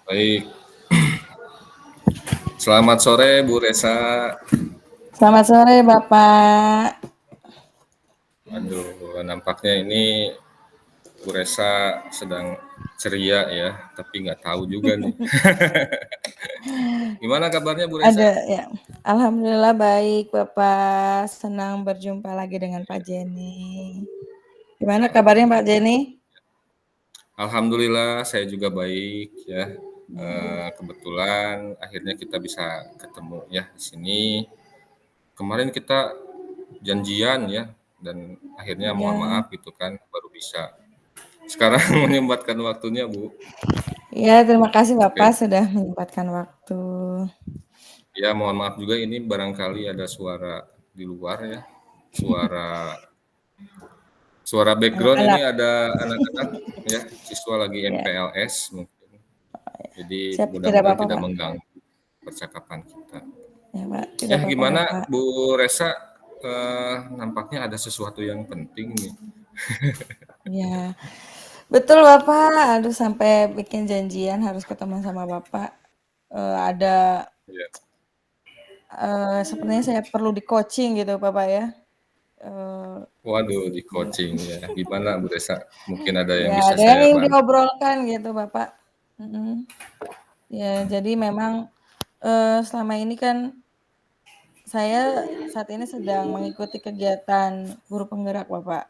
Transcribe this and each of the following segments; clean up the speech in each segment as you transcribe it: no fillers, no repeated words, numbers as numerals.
Baik, selamat sore Bu Resa. Selamat sore Bapak. Aduh, nampaknya ini Bu Resa sedang ceria ya, tapi nggak tahu juga nih. Gimana kabarnya Bu Resa? Ada ya. Alhamdulillah baik Bapak. Senang berjumpa lagi dengan Pak Jenny. Gimana kabarnya Pak Jenny? Alhamdulillah saya juga baik ya. Kebetulan akhirnya kita bisa ketemu ya di sini. Kemarin kita janjian ya, dan akhirnya mohon Ya, maaf gitu kan baru bisa sekarang menyempatkan waktunya Bu. ya terima kasih Bapak Oke. sudah menyempatkan waktu. Ya, mohon maaf juga ini barangkali ada suara di luar ya. Suara suara background ini Anak-anak. ada anak-anak ya, siswa lagi Ya, MPLS mungkin. Jadi siap tidak mudah-mudahan apa-apa tidak Pak. mengganggu percakapan kita. Ya Pak, tidak apa-apa Gimana Bapak. Bu Resa? Nampaknya ada sesuatu yang penting nih. Ya, betul Bapak. Aduh sampai bikin janjian harus ketemu sama Bapak. Ada Ya. sepertinya saya perlu di coaching gitu Bapak ya. Eh, Waduh, di coaching ya. Gimana Bu Resa? Mungkin ada yang Ya, bisa ada yang saya ingin bantu. diobrolkan gitu, Bapak. Mhm. Ya, jadi memang, selama ini kan saya saat ini sedang mengikuti kegiatan guru penggerak, Bapak.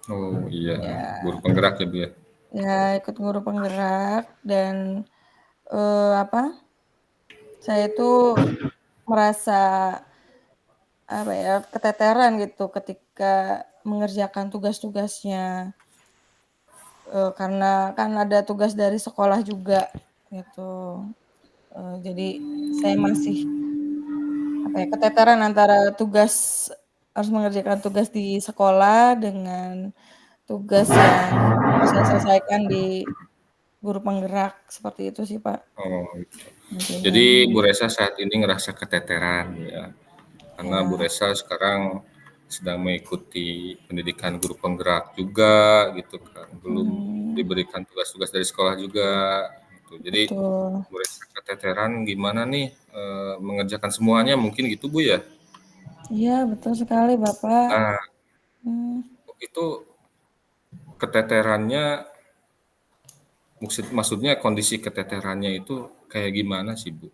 Oh iya, guru Ya, penggerak ya Bu ya. ya ikut guru penggerak dan, apa, saya tuh merasa, apa ya, keteteran gitu ketika mengerjakan tugas-tugasnya, karena kan ada tugas dari sekolah juga gitu. Jadi saya masih, apa ya, keteteran antara tugas harus mengerjakan tugas di sekolah dengan tugas yang harus saya selesaikan di guru penggerak, seperti itu sih, Pak, Oh, gitu. intinya. Jadi Bu Resa saat ini ngerasa keteteran ya. Karena Bu Ya, Resa sekarang sedang mengikuti pendidikan guru penggerak juga gitu kan, belum mhm, diberikan tugas-tugas dari sekolah juga gitu. Jadi betul. Bu Resa keteteran gimana nih mengerjakan semuanya mungkin gitu Bu ya. Iya, betul sekali, Bapak. Nah, Mmm, itu keteterannya maksudnya kondisi keteterannya itu kayak gimana sih Bu?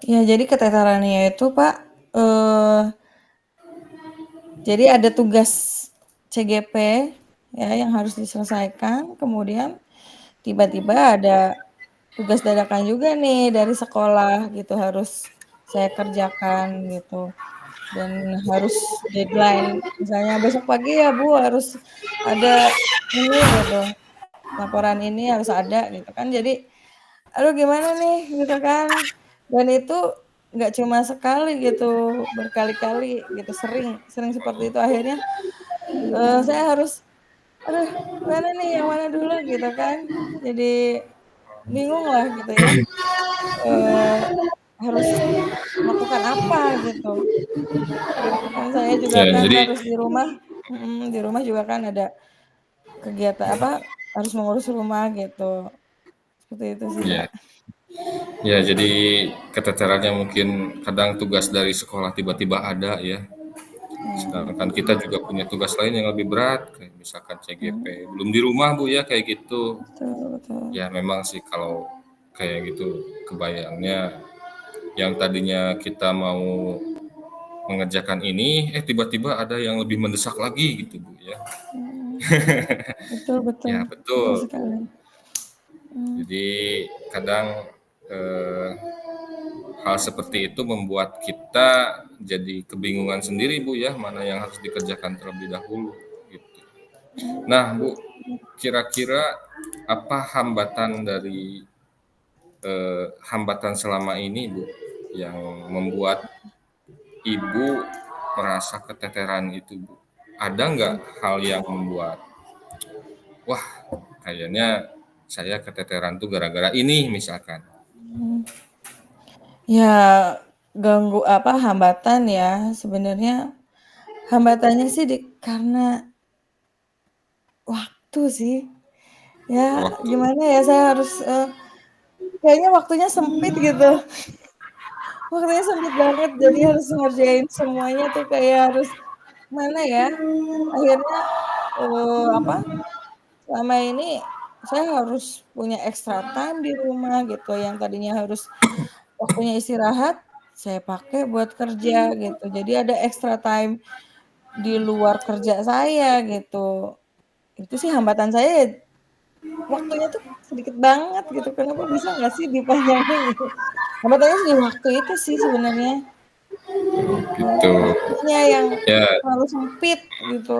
ya jadi keteterannya itu, Pak, eee, jadi ada tugas CGP ya yang harus diselesaikan, kemudian tiba-tiba ada tugas dadakan juga nih dari sekolah gitu harus saya kerjakan gitu dan harus deadline misalnya besok pagi ya Bu harus ada ini gitu, laporan ini harus ada gitu kan jadi aduh gimana nih gitu kan dan itu nggak cuma sekali gitu berkali-kali gitu sering sering seperti itu akhirnya, saya harus, aduh gimana nih yang mana dulu gitu kan jadi bingung lah gitu ya. Eee, Harus melakukan apa gitu. Kan saya juga Ya, kan jadi harus di rumah di rumah juga kan ada kegiatan apa, harus mengurus rumah gitu. Seperti itu sih, Pak. ya ya jadi keteterannya mungkin kadang tugas dari sekolah tiba-tiba ada ya. Ya, Sedangkan kita juga punya tugas lain yang lebih berat, kayak misalkan mhm, CGP. Belum di rumah Bu ya kayak gitu. betul betul. Ya memang sih kalau kayak gitu kebayangnya yang tadinya kita mau mengerjakan ini, tiba-tiba ada yang lebih mendesak lagi gitu Bu ya. Mhm, betul betul, Ya betul betul. sekali. Mmm, Jadi kadang eh, hal seperti itu membuat kita jadi kebingungan sendiri Bu ya, mana yang harus dikerjakan terlebih dahulu gitu. mhm, Nah Bu, kira-kira apa hambatan dari hambatan selama ini Bu yang membuat Ibu merasa keteteran itu Bu? Ada nggak hal yang membuat, wah kayaknya saya keteteran tuh gara-gara ini misalkan? mhm. Ya ganggu apa, hambatan ya, sebenarnya hambatannya sih karena waktu sih. Ya Waktu. gimana ya, saya harus, kayaknya waktunya sempit gitu. Waktunya sempit banget, jadi harus ngerjain semuanya tuh kayak harus mana ya, akhirnya, apa, selama ini saya harus punya extra time di rumah gitu, yang tadinya harus waktunya istirahat, saya pakai buat kerja gitu. Jadi ada extra time di luar kerja saya gitu. Itu sih hambatan saya ya, waktunya tuh sedikit banget gitu, kenapa bisa nggak sih dipanjangin gitu. Hambatannya sih di waktu itu sih sebenarnya, gitu. Gitu. Waktunya yang Ya, terlalu sempit gitu.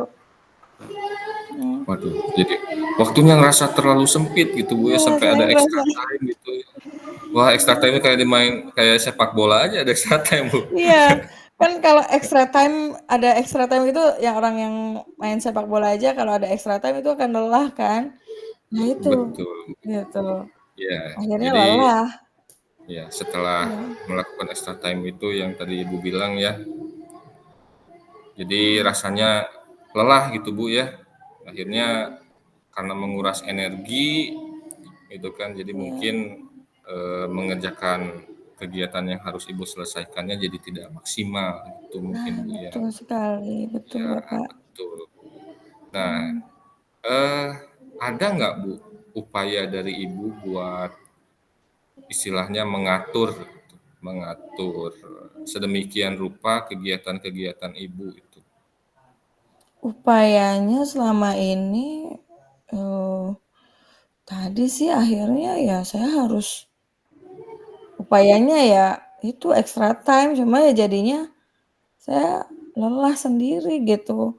Mmm, waduh, jadi waktunya ngerasa terlalu sempit gitu Bu ya, iya sampai saya ada ngerasa extra time gitu ya. Wah, extra time-nya kayak kayak sepak bola aja ada extra time Bu. iya, kan kalau extra time ada extra time itu yang orang yang main sepak bola aja kalau ada extra time itu akan lelah kan. Nah itu, Betul. gitu. Ya, Akhirnya jadi lelah. ya setelah Iya, melakukan extra time itu yang tadi Ibu bilang ya, jadi mhm, rasanya lelah gitu Bu ya. Akhirnya karena menguras energi gitu kan, jadi iya. mungkin mengerjakan kegiatan yang harus Ibu selesaikannya jadi tidak maksimal gitu Nah, mungkin Bu ya. betul sekali, betul Ya, Bapak. betul. Nah, Mhm. eh ada nggak Bu upaya dari Ibu buat istilahnya mengatur sedemikian rupa kegiatan-kegiatan Ibu itu? Upayanya selama ini, eee, tadi sih akhirnya ya saya harus upayanya ya itu extra time, cuma ya jadinya saya lelah sendiri gitu.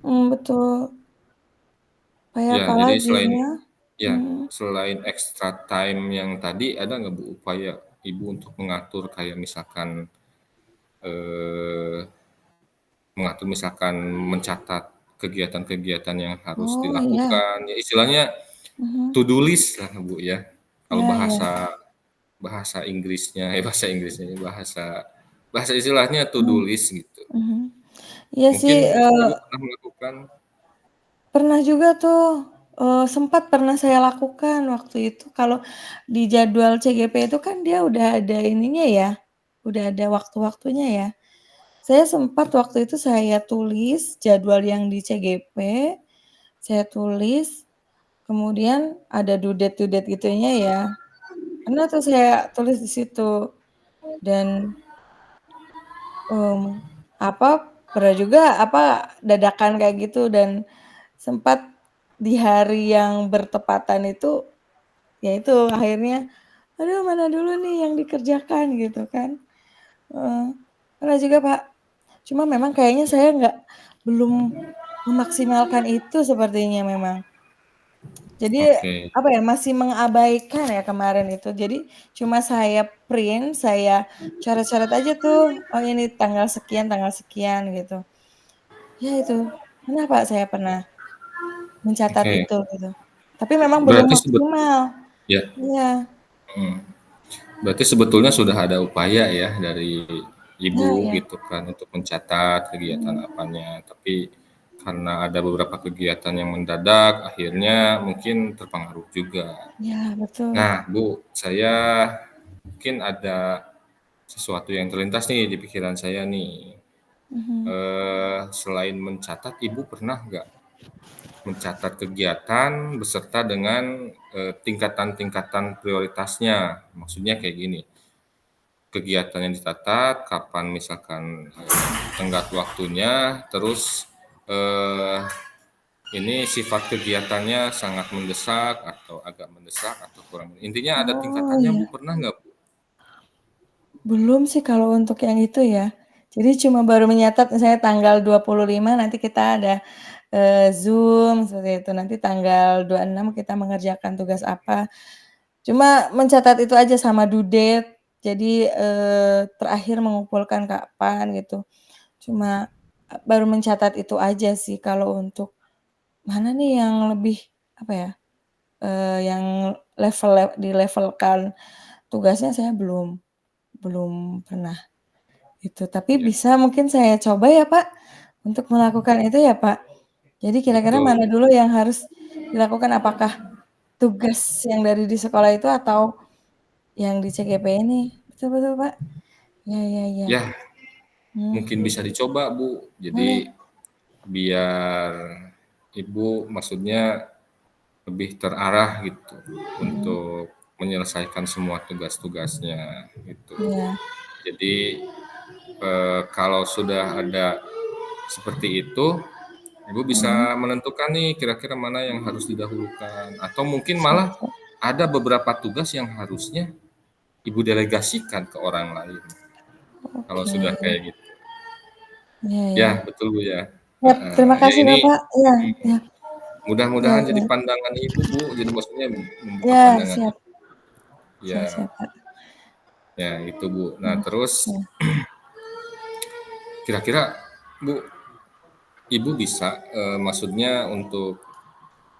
Mhm, betul. Upaya Ya, jadi apalagi selain ya? ya, Mhm. selain extra time yang tadi, ada nggak Bu upaya Ibu untuk mengatur kayak misalkan eh, mengatur misalkan mencatat kegiatan-kegiatan yang harus Oh iya, dilakukan, ya istilahnya mhm. to do list lah Bu ya. Kalau Iya iya, bahasa bahasa Inggrisnya, bahasa Inggrisnya, bahasa bahasa istilahnya to do mhm list gitu. mhm. Iya sih, Mungkin Ibu pernah melakukan. pernah juga tuh, sempat pernah saya lakukan waktu itu kalau di jadwal CGP itu kan dia udah ada ininya ya, udah ada waktu-waktunya ya. Saya sempat waktu itu saya tulis jadwal yang di CGP, saya tulis, kemudian ada due date-due date gitunya ya. Pernah tuh saya tulis di situ dan, mmm, apa, pernah juga apa, dadakan kayak gitu dan sempat di hari yang bertepatan itu, ya itu akhirnya, "Aduh mana dulu nih yang dikerjakan?" Gitu kan. Heeh, pernah juga, Pak. Cuma memang kayaknya saya belum memaksimalkan itu sepertinya memang. Jadi, Oke, apa ya, masih mengabaikan ya kemarin itu. Jadi cuma saya print, saya coret-coret aja tuh, oh ini tanggal sekian gitu. Ya itu, pernah Pak, saya pernah mencatat oke. itu gitu. Tapi memang belum Berarti maksimal. ya, Iya, berarti sebetulnya sudah ada upaya ya dari nah Ibu iya, gitu kan untuk mencatat kegiatan mhm, apanya, tapi karena ada beberapa kegiatan yang mendadak, akhirnya mungkin terpengaruh juga. iya betul, Nah, Bu, saya mungkin ada sesuatu yang terlintas nih di pikiran saya nih. mhm. Selain mencatat, Ibu pernah nggak mencatat kegiatan beserta dengan tingkatan-tingkatan prioritasnya? Maksudnya kayak gini, kegiatan yang dicatat, kapan misalkan tenggat waktunya, terus eh, ini sifat kegiatannya sangat mendesak atau agak mendesak atau kurang. Intinya ada Oh tingkatannya, Bu. iya, Pernah nggak, Bu? belum sih kalau untuk yang itu ya. Jadi cuma baru menyatat misalnya tanggal 25 nanti kita ada, Zoom seperti itu, nanti tanggal 26 kita mengerjakan tugas apa. Cuma mencatat itu aja sama due date, jadi, terakhir mengumpulkan kapan gitu. Cuma, baru mencatat itu aja sih kalau untuk mana nih yang lebih, apa ya, yang di-levelkan tugasnya saya belum belum pernah itu. Tapi Ya, bisa mungkin saya coba ya, Pak, untuk melakukan itu ya, Pak? Jadi kira-kira mana betul. dulu yang harus dilakukan? Apakah tugas yang dari di sekolah itu atau yang di CGP ini? Betul betul, Pak. Ya ya ya. Ya, Hmm, mungkin bisa dicoba, Bu. boleh. Jadi biar Ibu maksudnya lebih terarah gitu Mhm. untuk menyelesaikan semua tugas-tugasnya gitu. Iya. Jadi kalau sudah ada seperti itu, Ibu Mhm. bisa menentukan nih kira-kira mana yang harus didahulukan atau mungkin Siap malah siap. ada beberapa tugas yang harusnya Ibu delegasikan ke orang lain kalau Oke. sudah kayak gitu. Iya Ya, ya. betul Bu ya. Siap, terima Ya kasih ini Bapak. Iya iya iya mudah-mudahan jadi iya. pandangan Ibu Bu, jadi maksudnya membuka Iya, pandangan siap. Ibu. Siap Ya, siap, Pak. ya itu Bu. Nah Mhm. terus Iya. kira-kira Bu, Ibu bisa maksudnya untuk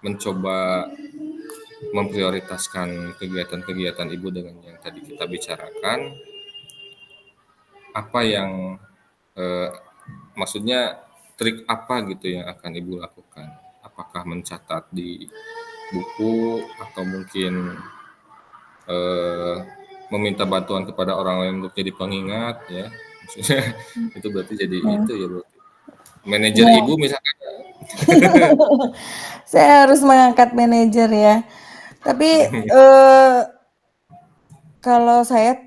mencoba memprioritaskan kegiatan-kegiatan Ibu dengan yang tadi kita bicarakan, apa yang eh, maksudnya trik apa gitu yang akan Ibu lakukan? Apakah mencatat di buku atau mungkin eh, meminta bantuan kepada orang lain untuk jadi pengingat ya? Maksudnya itu berarti jadi Iya. itu ya berarti. Manajer Iya. Ibu misalkan. Saya harus mengangkat manajer ya. Tapi, eee, kalau saya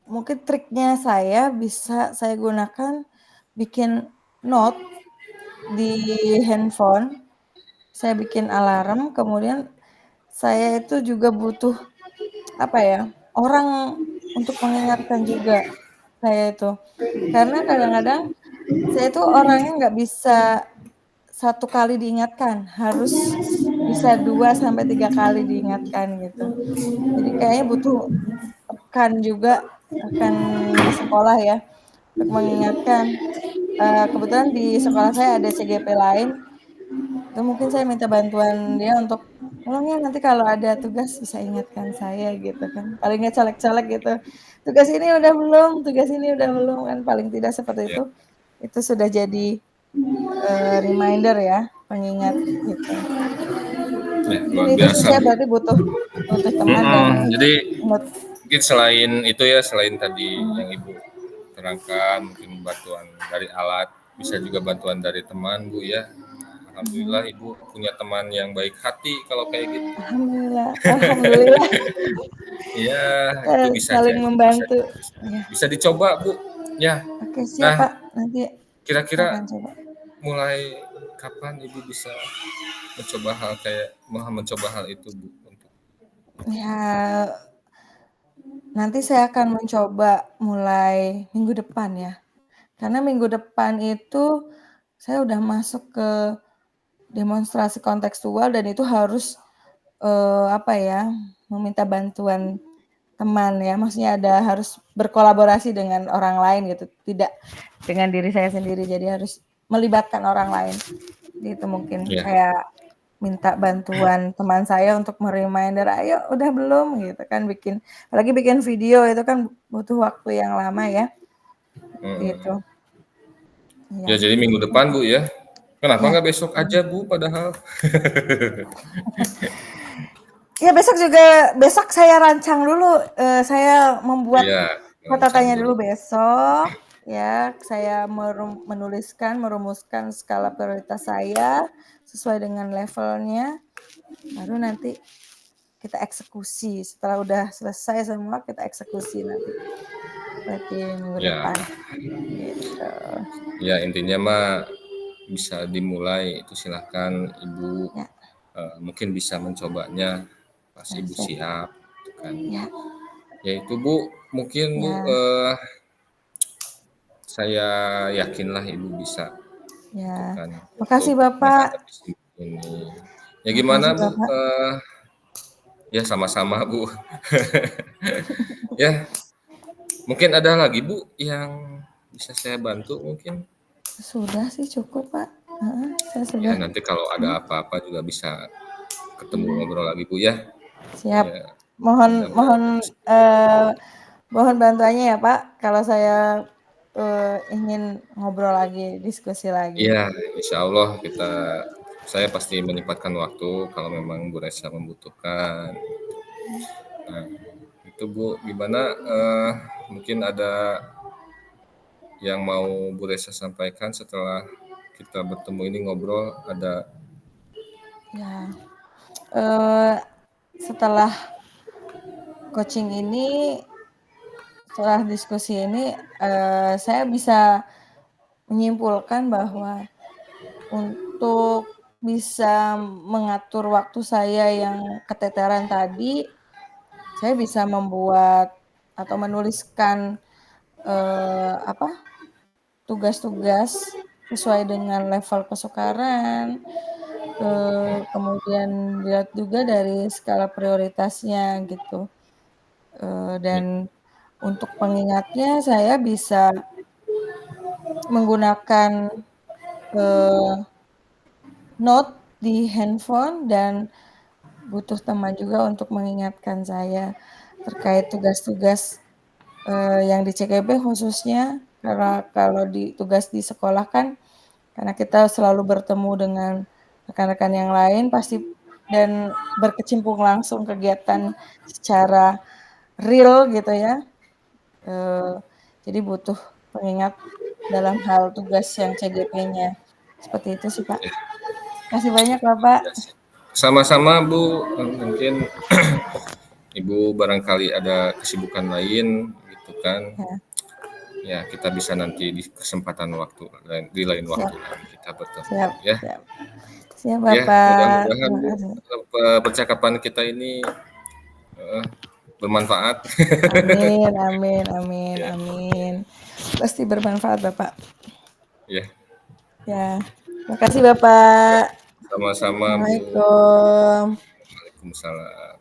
mungkin triknya saya bisa saya gunakan bikin note di handphone, saya bikin alarm, kemudian saya itu juga butuh, apa ya, orang untuk mengingatkan juga, saya itu. Karena kadang-kadang saya itu orangnya nggak bisa satu kali diingatkan, harus bisa 2 sampai 3 kali diingatkan gitu. Jadi kayaknya butuh rekan juga, rekan di sekolah ya, untuk mengingatkan. Kebetulan di sekolah saya ada CGP lain, itu mungkin saya minta bantuan dia untuk, "Tolong ya nanti kalau ada tugas bisa ingatkan saya," gitu kan. Paling nggak colek-colek gitu, "Tugas ini udah belum tugas ini udah belum?" Kan paling tidak seperti Ya, itu sudah jadi, reminder ya, pengingat gitu. ya Mungkin luar itu sih biasa saya Bu. berarti butuh butuh teman dan Jadi mood. mungkin selain itu ya, selain tadi Mhm yang Ibu terangkan, mungkin bantuan dari alat, bisa juga bantuan dari teman Bu ya. mhm. Alhamdulillah Ibu punya teman yang baik hati kalau kayak gitu. Alhamdulillah alhamdulillah, Iya, itu bisa saling jadi, membantu. Iya. bisa dicoba Bu. Ya. Oke siap Nah, Pak, nanti saya kira-kira akan coba. mulai kapan Ibu bisa mencoba hal itu Bu untuk Ya, nanti saya akan mencoba mulai minggu depan ya, karena minggu depan itu saya udah masuk ke demonstrasi kontekstual dan itu harus, apa ya, meminta bantuan teman ya, maksudnya ada harus berkolaborasi dengan orang lain gitu, tidak dengan diri saya sendiri, jadi harus melibatkan orang lain, gitu mungkin. ya. Kayak minta bantuan teman saya untuk me-reminder, "Ayo udah belum?" Gitu kan, apalagi bikin video itu kan butuh waktu yang lama ya, seperti itu. Mm. Iya. Ya jadi minggu depan Bu ya. Kenapa Iya. nggak besok aja Bu padahal? Iya besok saya rancang dulu, saya membuat Iya, rancang catatannya dulu dulu. besok, ya, saya menuliskan, merumuskan skala prioritas saya, sesuai dengan levelnya, baru nanti kita eksekusi. Setelah udah selesai semua, kita eksekusi nanti, berarti minggu Ya, depan, gitu. ya intinya mah bisa dimulai itu silahkan Ibu Ya mungkin bisa mencobanya pas ya, Ibu siap. siap gitu kan. Ya Ya itu Bu, mungkin Bu ya saya yakinlah Ibu bisa ya. gitu kan Makasih untuk Bapak, menghadapi semua ini. Ya makasih gimana Bu? Bapak. Ya sama-sama Bu. Ya mungkin ada lagi Bu yang bisa saya bantu mungkin. Sudah sih cukup Pak, heeh, saya Ya sudah nanti kalau ada ini. apa-apa juga bisa ketemu Mhm. ngobrol lagi Bu ya. Siap. Ya Mohon mudah-mudahan mohon, bisa. eee, mohon bantuannya ya, Pak, kalau saya ingin ngobrol lagi, diskusi lagi. Iya, insya Allah saya pasti menyempatkan waktu kalau memang Bu Resa membutuhkan. Nah, itu Bu, gimana? Mungkin ada yang mau Bu Resa sampaikan setelah kita bertemu ini ngobrol? Ada Ya, eee, setelah coaching ini, setelah diskusi ini, saya bisa menyimpulkan bahwa untuk bisa mengatur waktu saya yang keteteran tadi, saya bisa membuat atau menuliskan, apa, tugas-tugas sesuai dengan level kesukaran, kemudian dilihat juga dari skala prioritasnya gitu, ya, dan untuk pengingatnya saya bisa menggunakan, eee, note di handphone dan butuh teman juga untuk mengingatkan saya terkait tugas-tugas, yang di CKB khususnya, karena kalau tugas di sekolah kan karena kita selalu bertemu dengan rekan-rekan yang lain pasti dan berkecimpung langsung kegiatan secara real gitu ya, eee, jadi butuh pengingat dalam hal tugas yang CGP-nya. Seperti itu sih, Pak. ya, Makasih banyak, Bapak. ya. Sama-sama Bu, mungkin Ibu barangkali ada kesibukan lain gitu kan. Ya, Ya, kita bisa nanti di kesempatan waktu di lain siap waktu lagi kita bertemu siap ya. siap. Siap, Ya, Bapak. mudah-mudahan Terima Bu kasih. percakapan kita ini eh, bermanfaat. Amin amin amin Ya, amin. Pasti bermanfaat, Bapak. ya, Ya, makasih Bapak. sama-sama Bu. Assalamualaikum. Waalaikumsalam.